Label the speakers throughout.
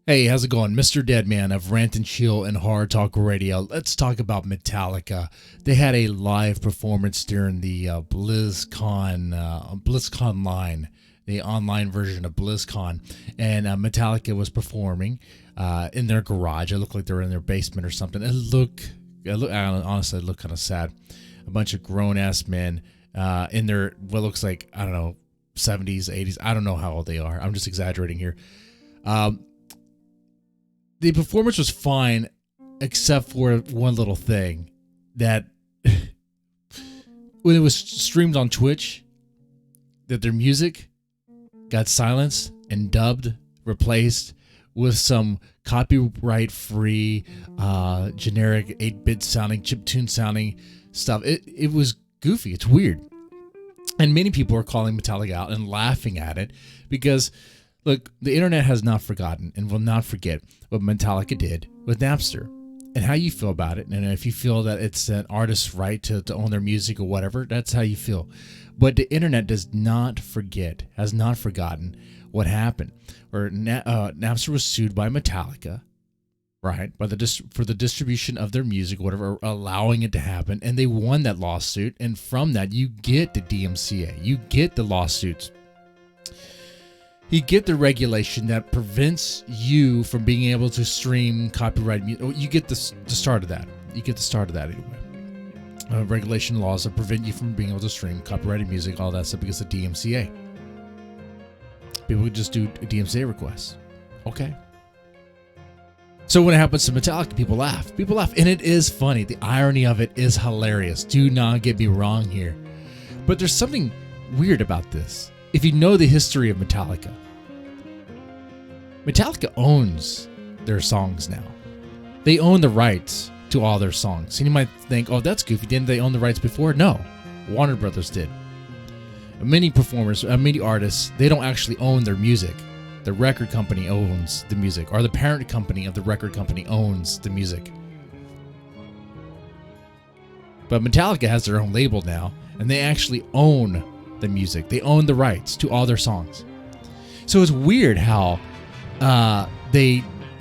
Speaker 1: Hey, how's it going? Mr. Deadman of Rant and Chill and Hard Talk Radio. Let's talk about Metallica. They had a live performance during the BlizzConline, the online version of BlizzCon, and Metallica was performing in their garage. It looked like they were in their basement or something. Honestly, it looked kind of sad. A bunch of grown-ass men in their, what looks like, I don't know, 70s, 80s. I don't know how old they are. I'm just exaggerating here. The performance was fine, except for one little thing, that when it was streamed on Twitch, that their music got silenced and replaced with some copyright-free, generic 8-bit sounding, chiptune sounding stuff. It was goofy. It's weird. And many people are calling Metallica out and laughing at it because, look, the internet has not forgotten and will not forget what Metallica did with Napster and how you feel about it. And if you feel that it's an artist's right to own their music or whatever, that's how you feel. But the internet does not forget, has not forgotten what happened. Where Napster was sued by Metallica, right, for the distribution of their music, whatever, allowing it to happen. And they won that lawsuit. And from that, you get the DMCA. You get the lawsuits. You get the regulation that prevents you from being able to stream copyright music. You get the start of that. You get the start of that anyway. Regulation laws that prevent you from being able to stream copyrighted music, all that stuff, because of DMCA. People would just do a DMCA request. Okay. So when it happens to Metallica, people laugh. People laugh. And it is funny. The irony of it is hilarious. Do not get me wrong here. But there's something weird about this. If you know the history of Metallica, Metallica owns their songs now. They own the rights to all their songs. And you might think, oh, that's goofy. Didn't they own the rights before? No. Warner Brothers did. Many performers, many artists, they don't actually own their music. The record company owns the music, or the parent company of the record company owns the music. But Metallica has their own label now, and they actually own the music. They own the rights to all their songs. So it's weird how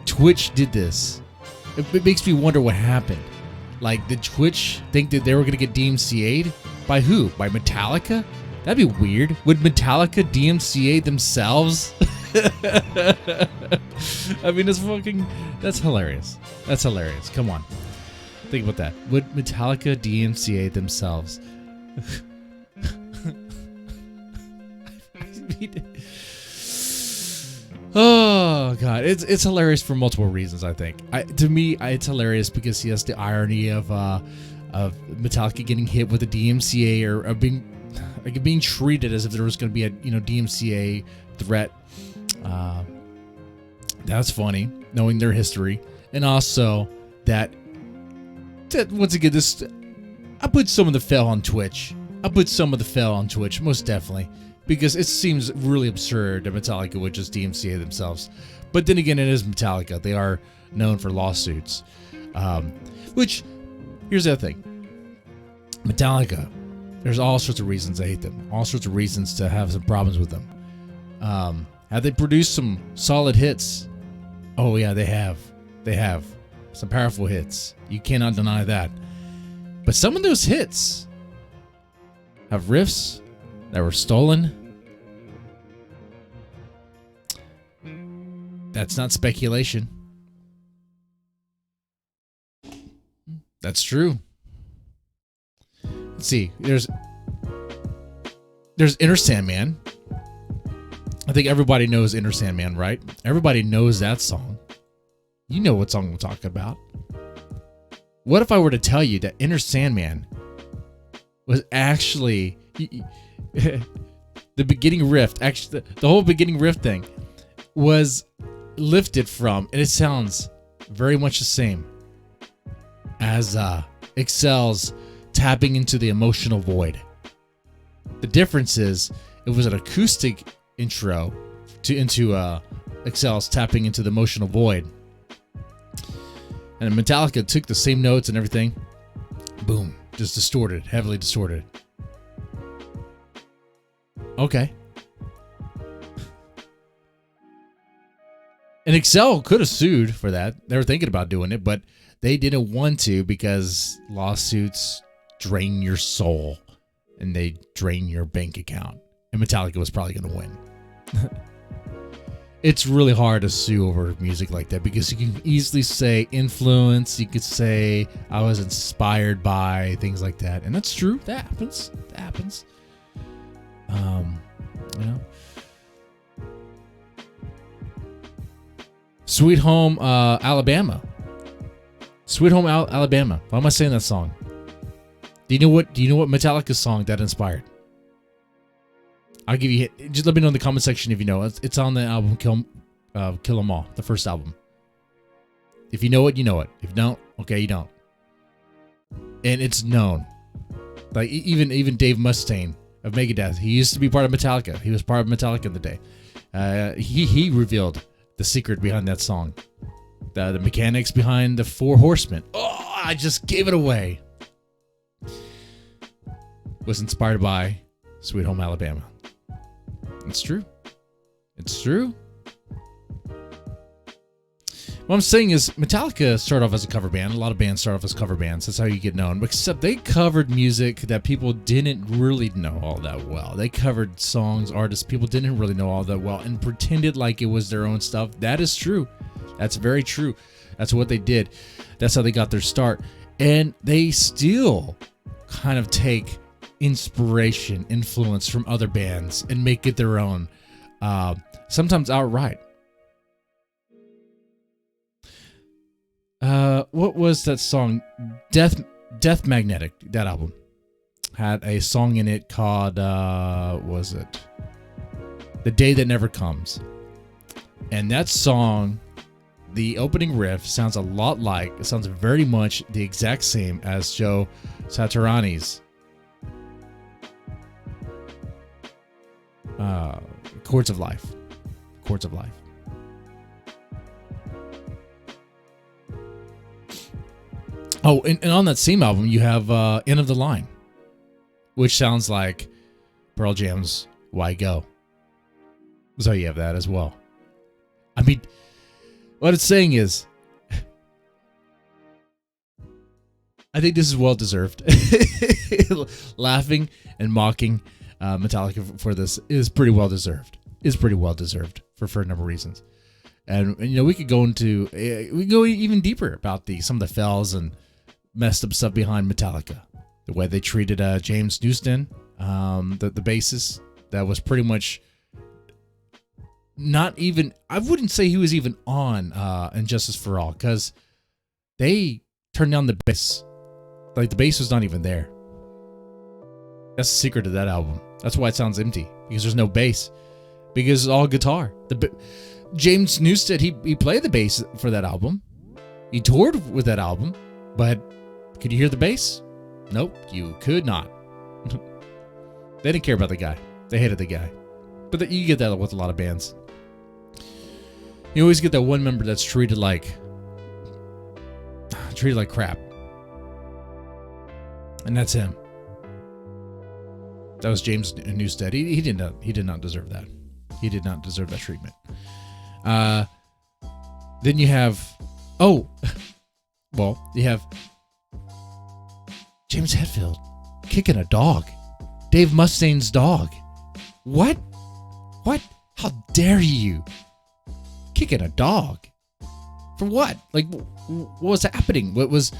Speaker 1: Twitch did this. It makes me wonder what happened. Like, did Twitch think that they were going to get DMCA'd? By who? By Metallica? That'd be weird. Would Metallica DMCA themselves? I mean, that's hilarious. That's hilarious. Come on. Think about that. Would Metallica DMCA themselves? Oh God, it's hilarious for multiple reasons. I think to me it's hilarious because yes, the irony of Metallica getting hit with a DMCA or being treated as if there was going to be a DMCA threat. That's funny, knowing their history, and also that once again, I put some of the fail on Twitch. Most definitely. Because it seems really absurd that Metallica would just DMCA themselves. But then again, it is Metallica. They are known for lawsuits. Which, here's the other thing. Metallica, there's all sorts of reasons I hate them. All sorts of reasons to have some problems with them. Have they produced some solid hits? Oh yeah, they have. They have. Some powerful hits. You cannot deny that. But some of those hits have riffs that were stolen. That's not speculation. That's true. Let's see. There's Inner Sandman. I think everybody knows Inner Sandman, right? Everybody knows that song. You know what song I'm talking about. What if I were to tell you that Inner Sandman was actually the beginning riff, actually the whole beginning riff thing was lifted from, and it sounds very much the same as Excel's Tapping Into the Emotional Void. The difference is it was an acoustic intro into Excel's Tapping Into the Emotional Void, and Metallica took the same notes and everything, boom, just distorted, heavily distorted. Okay. And Excel could have sued for that. They were thinking about doing it, but they didn't want to because lawsuits drain your soul and they drain your bank account. And Metallica was probably going to win. It's really hard to sue over music like that because you can easily say influence. You could say I was inspired by things like that. And that's true. That happens. That happens. You know. Sweet Home Alabama. Sweet Home Alabama. Why am I saying that song? Do you know what Metallica's song that inspired? I'll give you. Just let me know in the comment section if you know. It's on the album Kill 'Em All, the first album. If you know it, you know it. If you don't, okay, you don't. And it's known. Like even Dave Mustaine of Megadeth, he used to be part of Metallica. He was part of Metallica in the day. He revealed the secret behind that song, the mechanics behind the Four Horsemen. Oh, I just gave it away. Was inspired by Sweet Home Alabama. It's true. It's true. What I'm saying is Metallica started off as a cover band. A lot of bands start off as cover bands. That's how you get known. Except they covered music that people didn't really know all that well. They covered songs, artists people didn't really know all that well and pretended like it was their own stuff. That is true. That's very true. That's what they did. That's how they got their start. And they still kind of take inspiration, influence from other bands and make it their own. Sometimes outright. What was that song? Death Magnetic, that album had a song in it called was it The Day That Never Comes. And that song, the opening riff sounds very much the exact same as Joe Satriani's Chords of Life. Oh, and on that same album, you have End of the Line, which sounds like Pearl Jam's Why Go. So you have that as well. I mean, what it's saying is, I think this is well-deserved. Laughing and mocking Metallica for this is pretty well-deserved. For a number of reasons. And we could go even deeper about some of the fells and messed up stuff behind Metallica. The way they treated James Newsted, the bassist, that was pretty much not even, I wouldn't say he was even on Injustice for All, because they turned down the bass. Like, the bass was not even there. That's the secret of that album. That's why it sounds empty, because there's no bass. Because it's all guitar. James Newsted, he played the bass for that album. He toured with that album, but could you hear the bass? Nope, you could not. They didn't care about the guy. They hated the guy. But you get that with a lot of bands. You always get that one member that's treated like crap. And that's him. That was James Newsted. He did not deserve that. He did not deserve that treatment. Then you have, you have James Hetfield kicking a dog. Dave Mustaine's dog. What? How dare you? Kicking a dog? For what? Like, what was happening? What was,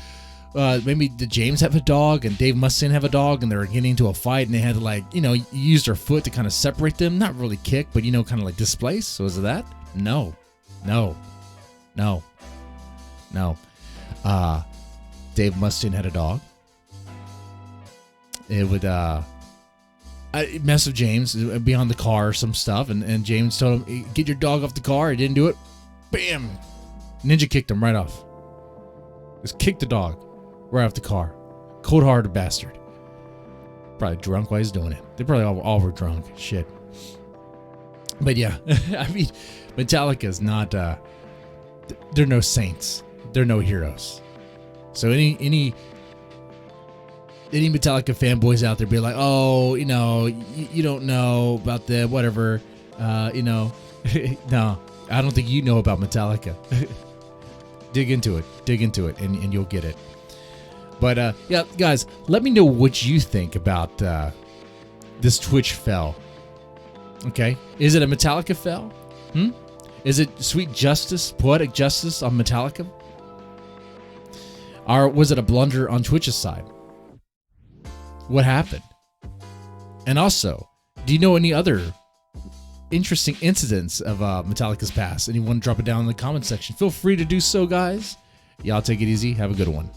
Speaker 1: maybe did James have a dog and Dave Mustaine have a dog and they were getting into a fight and they had to use their foot to kind of separate them? Not really kick, but kind of like displace. So is it that? No. Dave Mustaine had a dog. It would mess with James, be on the car or some stuff, and James told him, get your dog off the car. He didn't do it. Bam! Ninja kicked him right off. Just kicked the dog right off the car. Cold-hearted bastard. Probably drunk while he's doing it. They probably all were drunk. Shit. But yeah, I mean, Metallica's not, they're no saints. They're no heroes. So any Metallica fanboys out there be like, oh, you don't know about the whatever, no, I don't think you know about Metallica. Dig into it, and you'll get it. But yeah, guys, let me know what you think about this Twitch fell. Okay, is it a Metallica fell? Is it sweet justice, poetic justice on Metallica? Or was it a blunder on Twitch's side? What happened? And also, do you know any other interesting incidents of Metallica's past? And you want to drop it down in the comment section? Feel free to do so, guys. Y'all take it easy. Have a good one.